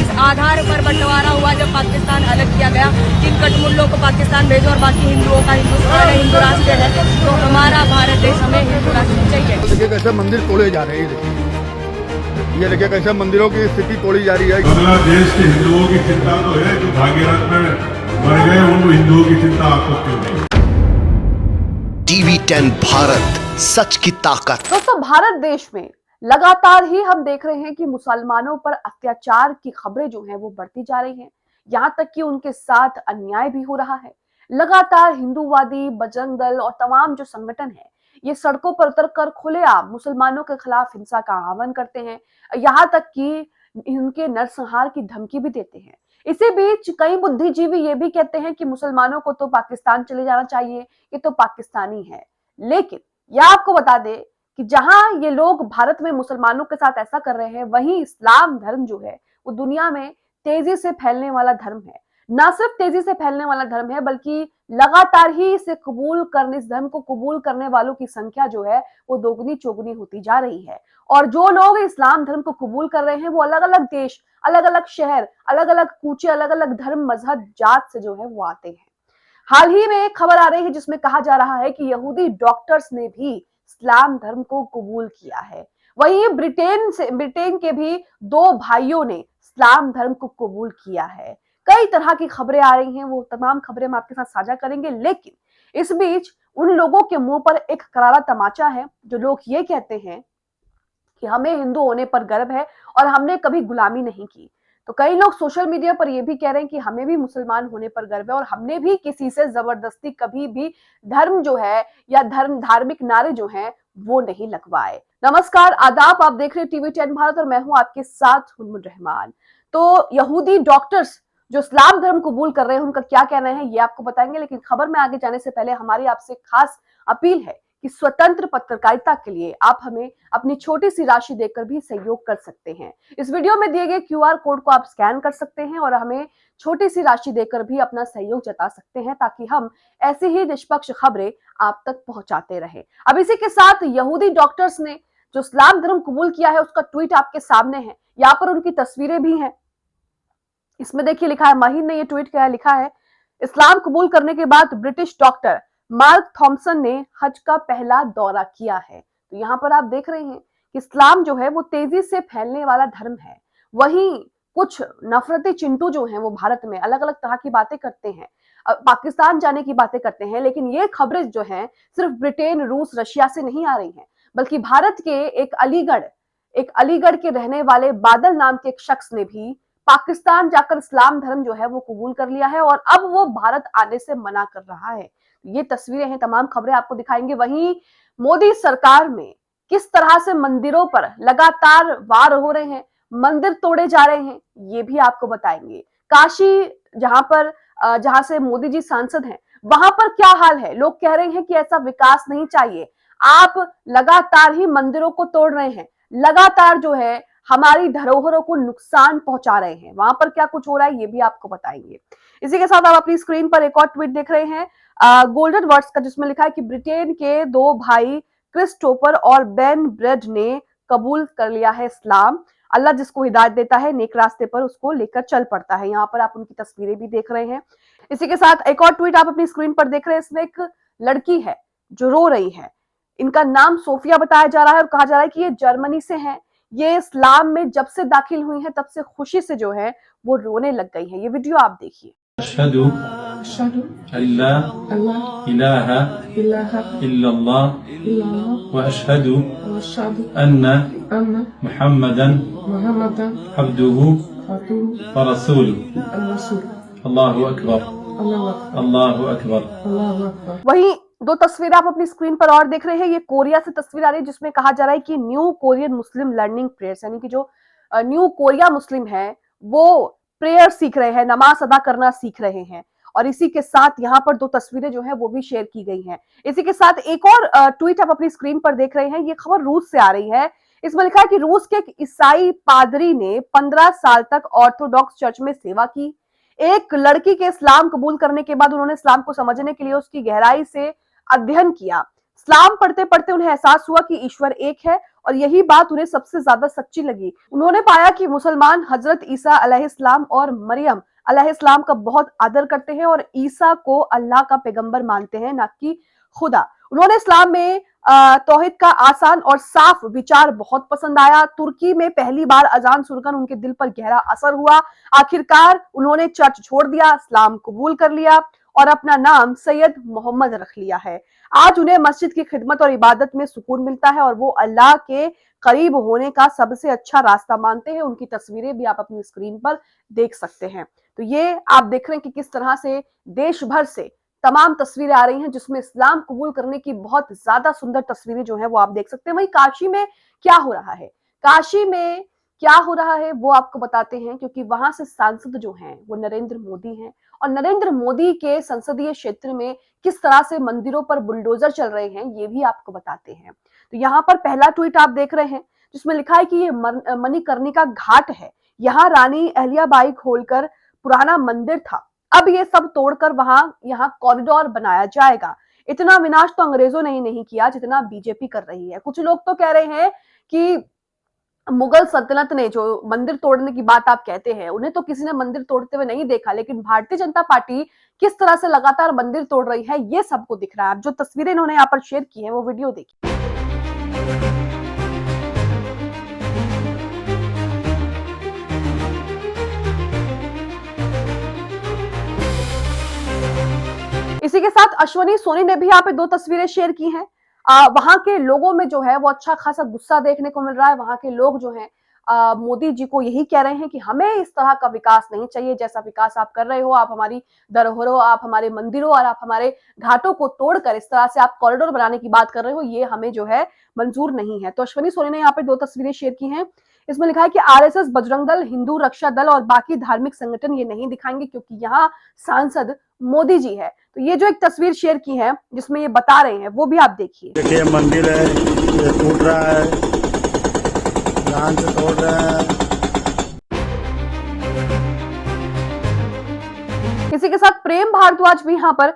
इस आधार पर बंटवारा हुआ जब पाकिस्तान अलग किया गया, जिन कटमुल्लों को पाकिस्तान भेजो और बाकी हिंदुओं का हिंदुस्तान है, हिंदू राष्ट्र है, तो हमारा भारत देश हमें हिंदू राष्ट्र चाहिए। देखिए कैसे मंदिर तोड़े जा रहे हैं, ये देखिए कैसे मंदिरों की स्थिति तोड़ी जा रही है। बांग्लादेश के हिंदुओं की चिंता तो है, जो भागीरथ में मर गए उन हिंदुओं की चिंता आपको क्यों नहीं? टीवी 10 भारत, सच की ताकत। दोस्तों, भारत देश में लगातार ही हम देख रहे हैं कि मुसलमानों पर अत्याचार की खबरें जो हैं वो बढ़ती जा रही हैं। यहाँ तक कि उनके साथ अन्याय भी हो रहा है। लगातार हिंदूवादी, बजरंग दल और तमाम जो संगठन है, ये सड़कों पर उतरकर खुलेआम मुसलमानों के खिलाफ हिंसा का आह्वान करते हैं। यहाँ तक कि इनके नरसंहार की धमकी भी देते हैं। इसी बीच कई बुद्धिजीवी ये भी कहते हैं कि मुसलमानों को तो पाकिस्तान चले जाना चाहिए, ये तो पाकिस्तानी है। लेकिन यह आपको बता दे कि जहां ये लोग भारत में मुसलमानों के साथ ऐसा कर रहे हैं, वहीं इस्लाम धर्म जो है वो दुनिया में तेजी से फैलने वाला धर्म है। ना सिर्फ तेजी से फैलने वाला धर्म है, बल्कि लगातार ही इस धर्म को कबूल करने वालों की संख्या जो है वो दोगुनी चौगुनी होती जा रही है। और जो लोग इस्लाम धर्म को कबूल कर रहे हैं वो अलग अलग देश, अलग अलग शहर, अलग अलग कूचे, अलग अलग धर्म, मजहब, जात से जो है वो आते हैं। हाल ही में एक खबर आ रही है जिसमें कहा जा रहा है कि यहूदी डॉक्टर्स ने भी इस्लाम धर्म को कबूल किया है। वहीं ब्रिटेन के भी 2 भाइयों ने इस्लाम धर्म को कबूल किया है। कई तरह की खबरें आ रही हैं, वो तमाम खबरें हम आपके साथ साझा करेंगे। लेकिन इस बीच उन लोगों के मुंह पर एक करारा तमाचा है जो लोग ये कहते हैं कि हमें हिंदू होने पर गर्व है और हमने कभी गुलामी नहीं की। तो कई लोग सोशल मीडिया पर यह भी कह रहे हैं कि हमें भी मुसलमान होने पर गर्व है और हमने भी किसी से जबरदस्ती कभी भी धर्म जो है या धार्मिक नारे जो हैं वो नहीं लगवाए। नमस्कार, आदाब, आप देख रहे हैं टीवी 10 भारत और मैं हूं आपके साथ हुनमुन रहमान। तो यहूदी डॉक्टर्स जो इस्लाम धर्म कबूल कर रहे हैं, उनका क्या कहना है ये आपको बताएंगे। लेकिन खबर में आगे जाने से पहले हमारी आपसे खास अपील है कि स्वतंत्र पत्रकारिता के लिए आप हमें अपनी छोटी सी राशि देकर भी सहयोग कर सकते हैं। इस वीडियो में दिए गए QR कोड को आप स्कैन कर सकते हैं और हमें छोटी सी राशि देकर भी अपना सहयोग जता सकते हैं, ताकि हम ऐसी ही निष्पक्ष खबरें आप तक पहुंचाते रहें। अब इसी के साथ यहूदी डॉक्टर्स ने जो इस्लाम धर्म कबूल किया है उसका ट्वीट आपके सामने है। यहाँ पर उनकी तस्वीरें भी हैं। इसमें देखिए लिखा है, माहिर ने ये ट्वीट किया, लिखा है, इस्लाम कबूल करने के बाद ब्रिटिश डॉक्टर मार्क थॉम्सन ने हज का पहला दौरा किया है। तो यहाँ पर आप देख रहे हैं कि इस्लाम जो है वो तेजी से फैलने वाला धर्म है। वहीं कुछ नफरती चिंटू जो हैं वो भारत में अलग अलग तरह की बातें करते हैं, पाकिस्तान जाने की बातें करते हैं। लेकिन ये खबरें जो हैं सिर्फ ब्रिटेन, रूस, रशिया से नहीं आ रही हैं, बल्कि भारत के एक अलीगढ़ के रहने वाले बादल नाम के एक शख्स ने भी पाकिस्तान जाकर इस्लाम धर्म जो है वो कबूल कर लिया है और अब वो भारत आने से मना कर रहा है। ये तस्वीरें हैं, तमाम खबरें आपको दिखाएंगे। वहीं मोदी सरकार में किस तरह से मंदिरों पर लगातार वार हो रहे हैं, मंदिर तोड़े जा रहे हैं, ये भी आपको बताएंगे। काशी जहां से मोदी जी सांसद हैं, वहां पर क्या हाल है? लोग कह रहे हैं कि ऐसा विकास नहीं चाहिए। आप लगातार ही मंदिरों को तोड़ रहे हैं, लगातार जो है हमारी धरोहरों को नुकसान पहुंचा रहे हैं। वहां पर क्या कुछ हो रहा है ये भी आपको बताएंगे। इसी के साथ आप अपनी स्क्रीन पर एक और ट्वीट देख रहे हैं गोल्डन वर्ड्स का, जिसमें लिखा है कि ब्रिटेन के 2 भाई क्रिस्टोफर और बेन ब्रेड ने कबूल कर लिया है इस्लाम। अल्लाह जिसको हिदायत देता है नेक रास्ते पर उसको लेकर चल पड़ता है। यहाँ पर आप उनकी तस्वीरें भी देख रहे हैं। इसी के साथ एक और ट्वीट आप अपनी स्क्रीन पर देख रहे हैं। इसमें एक लड़की है जो रो रही है। इनका नाम सोफिया बताया जा रहा है और कहा जा रहा है कि ये जर्मनी से है। ये इस्लाम में जब से दाखिल हुई है तब से खुशी से जो है वो रोने लग गई है। ये वीडियो आप देखिए। अशहदु अल्ला इलाहा इल्लल्लाह व अशहदु अन्ना मुहम्मदन अब्दुहु व रसूलुहु। अल्लाहु अकबर, अल्लाहु अकबर। वहीं 2 तस्वीरें आप अपनी स्क्रीन पर और देख रहे हैं। ये कोरिया से तस्वीर आ रही है जिसमें कहा जा रहा है कि न्यू कोरियन मुस्लिम लर्निंग प्रेयर्स, यानी कि जो न्यू कोरिया मुस्लिम है वो प्रेयर सीख रहे हैं, नमाज अदा करना सीख रहे हैं। और इसी के साथ यहाँ पर 2 तस्वीरें जो है वो भी शेयर की गई हैं। इसी के साथ एक और ट्वीट आप अपनी स्क्रीन पर देख रहे हैं। ये खबर रूस से आ रही है। इसमें लिखा है कि रूस के एक ईसाई पादरी ने 15 साल तक ऑर्थोडॉक्स चर्च में सेवा की। एक लड़की के इस्लाम कबूल करने के बाद उन्होंने इस्लाम को समझने के लिए उसकी गहराई से अध्ययन किया। इस्लाम पढ़ते पढ़ते उन्हें एहसास हुआ कि ईश्वर एक है और यही बात उन्हें सबसे ज्यादा सच्ची लगी। उन्होंने पाया कि मुसलमान हजरत ईसा अलैहिस्सलाम और मरियम अलैहिस्सलाम का बहुत आदर करते हैं और ईसा को अल्लाह का पैगंबर मानते हैं, ना कि खुदा। उन्होंने इस्लाम में तौहीद का आसान और साफ विचार बहुत पसंद आया। तुर्की में पहली बार अजान सुनकर उनके दिल पर गहरा असर हुआ। आखिरकार उन्होंने चर्च छोड़ दिया, इस्लाम कबूल कर लिया और अपना नाम सैयद मोहम्मद रख लिया है। आज उन्हें मस्जिद की खिदमत और इबादत में सुकून मिलता है और वो अल्लाह के करीब होने का सबसे अच्छा रास्ता मानते हैं। उनकी तस्वीरें भी आप अपनी स्क्रीन पर देख सकते हैं। तो ये आप देख रहे हैं कि किस तरह से देश भर से तमाम तस्वीरें आ रही हैं जिसमें इस्लाम कबूल करने की बहुत ज्यादा सुंदर तस्वीरें जो है वो आप देख सकते हैं। वहीं काशी में क्या हो रहा है, काशी में क्या हो रहा है वो आपको बताते हैं, क्योंकि वहां से सांसद जो हैं वो नरेंद्र मोदी हैं और नरेंद्र मोदी के संसदीय क्षेत्र में किस तरह से मंदिरों पर बुलडोजर चल रहे हैं ये भी आपको बताते हैं। तो यहाँ पर पहला ट्वीट आप देख रहे हैं जिसमें लिखा है कि ये मणिकर्णिका घाट है, यहाँ रानी अहल्याबाई खोलकर पुराना मंदिर था, अब ये सब तोड़कर यहाँ कॉरिडोर बनाया जाएगा। इतना विनाश तो अंग्रेजों ने ही नहीं किया जितना बीजेपी कर रही है। कुछ लोग तो कह रहे हैं कि मुगल सल्तनत ने जो मंदिर तोड़ने की बात आप कहते हैं, उन्हें तो किसी ने मंदिर तोड़ते हुए नहीं देखा, लेकिन भारतीय जनता पार्टी किस तरह से लगातार मंदिर तोड़ रही है ये सबको दिख रहा है। जो तस्वीरें इन्होंने यहाँ पर शेयर की है वो वीडियो देखिए। इसी के साथ अश्वनी सोनी ने भी यहाँ पे 2 तस्वीरें शेयर की हैं। वहां के लोगों में जो है वो अच्छा खासा गुस्सा देखने को मिल रहा है। वहां के लोग जो हैं मोदी जी को यही कह रहे हैं कि हमें इस तरह का विकास नहीं चाहिए, जैसा विकास आप कर रहे हो, आप हमारी धरोहरों, आप हमारे मंदिरों और आप हमारे घाटों को तोड़कर इस तरह से आप कॉरिडोर बनाने की बात कर रहे हो, ये हमें जो है मंजूर नहीं है। तो अश्वनी सोनी ने यहाँ पे 2 तस्वीरें शेयर की हैं। इसमें लिखा है कि आरएसएस, बजरंग दल, हिंदू रक्षा दल और बाकी धार्मिक संगठन ये नहीं दिखाएंगे क्योंकि यहाँ सांसद मोदी जी है। तो ये जो एक तस्वीर शेयर की है जिसमें ये बता रहे हैं वो भी आप देखिए। देखिए मंदिर है, ये टूट रहा है, ध्यान से तोड़ रहे हैं। इसी के साथ प्रेम भारद्वाज भी यहाँ पर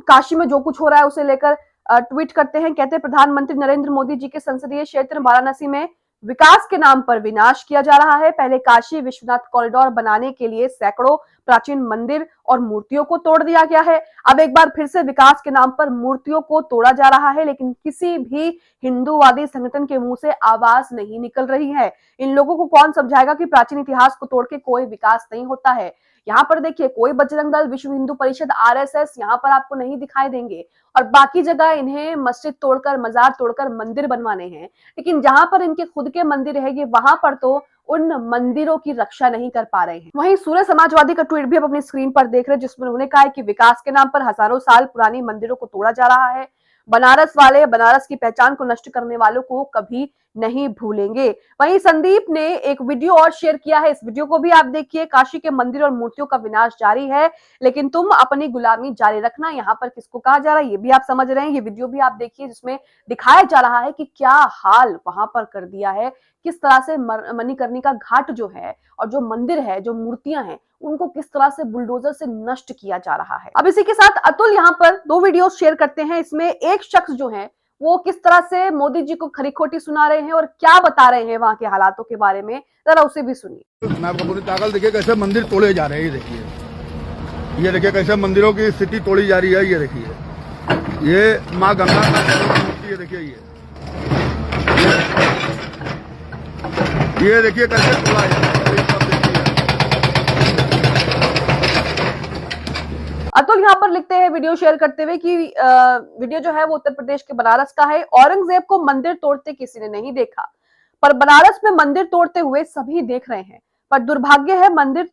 काशी में जो कुछ हो रहा है उसे लेकर ट्वीट करते हैं। कहते हैं प्रधानमंत्री नरेंद्र मोदी जी के संसदीय क्षेत्र वाराणसी में विकास के नाम पर विनाश किया जा रहा है। पहले काशी विश्वनाथ कॉरिडोर बनाने के लिए सैकड़ों प्राचीन मंदिर और मूर्तियों को तोड़ दिया गया है। अब एक बार फिर से विकास के नाम पर मूर्तियों को तोड़ा जा रहा है, लेकिन किसी भी हिंदूवादी संगठन के मुंह से आवाज नहीं निकल रही है। इन लोगों को कौन समझाएगा कि प्राचीन इतिहास को तोड़ के कोई विकास नहीं होता है। यहाँ पर देखिए कोई बजरंग दल, विश्व हिंदू परिषद, आरएसएस यहाँ पर आपको नहीं दिखाई देंगे और बाकी जगह इन्हें मस्जिद तोड़कर, मजार तोड़कर मंदिर बनवाने हैं, लेकिन जहां पर इनके खुद के मंदिर है ये वहां पर तो उन मंदिरों की रक्षा नहीं कर पा रहे हैं। वहीं सूर्य समाजवादी का ट्वीट भी आप अपनी स्क्रीन पर देख रहे हैं जिसमें उन्होंने कहा है कि विकास के नाम पर हजारों साल पुरानी मंदिरों को तोड़ा जा रहा है। बनारस वाले बनारस की पहचान को नष्ट करने वालों को कभी नहीं भूलेंगे। वहीं संदीप ने एक वीडियो और शेयर किया है, इस वीडियो को भी आप देखिए। काशी के मंदिर और मूर्तियों का विनाश जारी है, लेकिन तुम अपनी गुलामी जारी रखना। यहाँ पर किसको कहा जा रहा है ये भी आप समझ रहे हैं। ये वीडियो भी आप देखिए जिसमें दिखाया जा रहा है कि क्या हाल वहां पर कर दिया है, किस तरह से मणिकर्णिका घाट जो है और जो मंदिर है, जो मूर्तियां हैं, उनको किस तरह से बुलडोजर से नष्ट किया जा रहा है। अब इसी के साथ अतुल यहाँ पर 2 वीडियो शेयर करते हैं। इसमें एक शख्स जो है वो किस तरह से मोदी जी को खरी खोटी सुना रहे हैं और क्या बता रहे हैं वहां के हालातों के बारे में, जरा उसे भी सुनिए। मैं आपको पूरी ताकत देखिए कैसे मंदिर तोड़े जा रहे हैं। ये देखिए कैसे मंदिरों की स्थिति तोड़ी जा रही है। ये देखिए ये माँ गंगा की मूर्ति, ये देखिए ये देखिए कैसे तोड़ा जा रहा है। अतुल यहाँ पर लिखते हैं वीडियो शेयर करते हुए कि वीडियो जो है वो उत्तर प्रदेश के बनारस का है। औरंगजेब को मंदिर तोड़ते किसी ने नहीं देखा, पर बनारस में मंदिर तोड़ते हुए सभी देख रहे हैं। पर दुर्भाग्य है मंदिर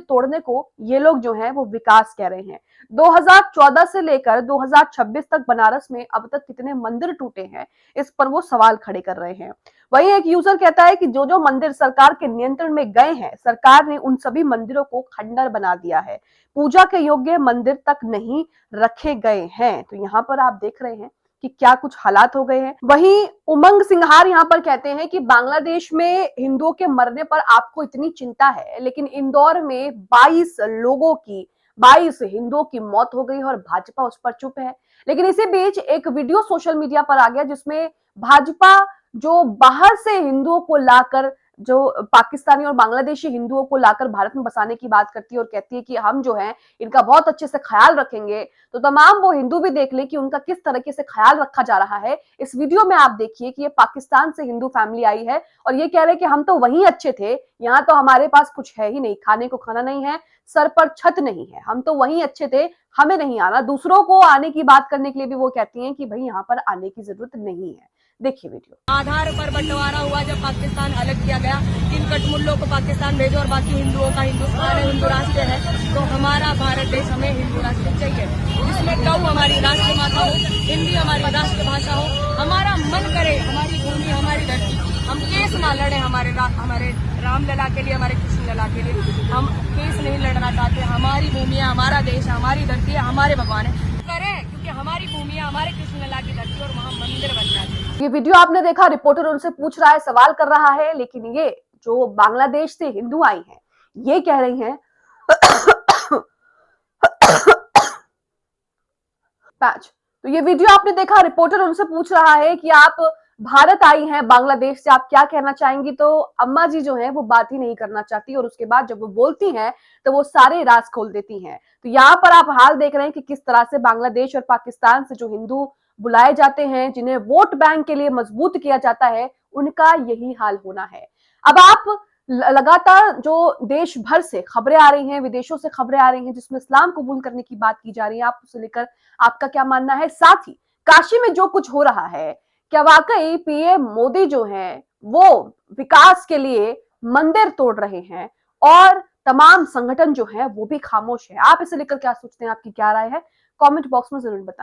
तोड़ने को ये लोग जो हैं वो विकास कह रहे हैं। 2014 से लेकर 2026 तक बनारस में अब तक कितने मंदिर टूटे हैं, इस पर वो सवाल खड़े कर रहे हैं। वहीं एक यूजर कहता है कि जो मंदिर सरकार के नियंत्रण में गए हैं, सरकार ने उन सभी मंदिरों को खंडर बना दिया है, पूजा के योग्य मंदिर तक नहीं रखे गए हैं। तो यहाँ पर आप देख रहे हैं कि क्या कुछ हालात हो गए हैं। वहीं उमंग सिंघार यहाँ पर कहते हैं कि बांग्लादेश में हिंदुओं के मरने पर आपको इतनी चिंता है, लेकिन इंदौर में 22 हिंदुओं की मौत हो गई और भाजपा उस पर चुप है। लेकिन इसी बीच एक वीडियो सोशल मीडिया पर आ गया जिसमें भाजपा जो बाहर से हिंदुओं को लाकर, जो पाकिस्तानी और बांग्लादेशी हिंदुओं को लाकर भारत में बसाने की बात करती है और कहती है कि हम जो है इनका बहुत अच्छे से ख्याल रखेंगे, तो तमाम वो हिंदू भी देख ले कि उनका किस तरीके से ख्याल रखा जा रहा है। इस वीडियो में आप देखिए कि ये पाकिस्तान से हिंदू फैमिली आई है और ये कह रहे कि हम तो वहीं अच्छे थे, यहाँ तो हमारे पास कुछ है ही नहीं, खाने को खाना नहीं है, सर पर छत नहीं है, हम तो वहीं अच्छे थे, हमें नहीं आना। दूसरों को आने की बात करने के लिए भी वो कहती हैं कि भाई यहाँ पर आने की जरूरत नहीं है। देखिए वीडियो। आधार पर बंटवारा हुआ जब पाकिस्तान अलग किया गया, इन कटमुल्लों को पाकिस्तान भेजो और बाकी हिंदुओं का हिंदुस्तान है, हिंदू राष्ट्र है, तो हमारा भारत देश हमें हिंदू राष्ट्र चाहिए, जिसमें गौ हमारी राष्ट्र माता हो, हिंदी हमारी राष्ट्रभाषा हो, हमारा मन करे हमारी भूमि हमारी धरती, हम केस ना लड़े हमारे रामलला के लिए, हमारे कृष्ण लला के लिए, हम केस नहीं लड़ना चाहते। हमारी भूमि है, हमारा देश है, हमारी धरती है, हमारे भगवान है, करें, क्योंकि हमारी भूमि है, हमारे कृष्ण लला की धरती और वहाँ मंदिर बनना चाहिए। ये वीडियो आपने देखा, रिपोर्टर उनसे पूछ रहा है, सवाल कर रहा है, लेकिन ये जो बांग्लादेश से हिंदू आई हैं, ये कह रही हैं तो ये वीडियो आपने देखा, रिपोर्टर उनसे पूछ रहा है कि आप भारत आई हैं बांग्लादेश से, आप क्या कहना चाहेंगी, तो अम्मा जी जो है वो बात ही नहीं करना चाहती और उसके बाद जब वो बोलती हैं तो वो सारे राज खोल देती हैं। तो यहाँ पर आप हाल देख रहे हैं कि किस तरह से बांग्लादेश और पाकिस्तान से जो हिंदू बुलाए जाते हैं, जिन्हें वोट बैंक के लिए मजबूत किया जाता है, उनका यही हाल होना है। अब आप लगातार जो देश भर से खबरें आ रही हैं, विदेशों से खबरें आ रही हैं जिसमें इस्लाम कबूल करने की बात की जा रही है, आप उसे लेकर आपका क्या मानना है? साथ ही काशी में जो कुछ हो रहा है, क्या वाकई पीएम मोदी जो हैं वो विकास के लिए मंदिर तोड़ रहे हैं और तमाम संगठन जो है वो भी खामोश है? आप इसे लेकर क्या सोचते हैं, आपकी क्या राय है? कमेंट बॉक्स में जरूर बताएं।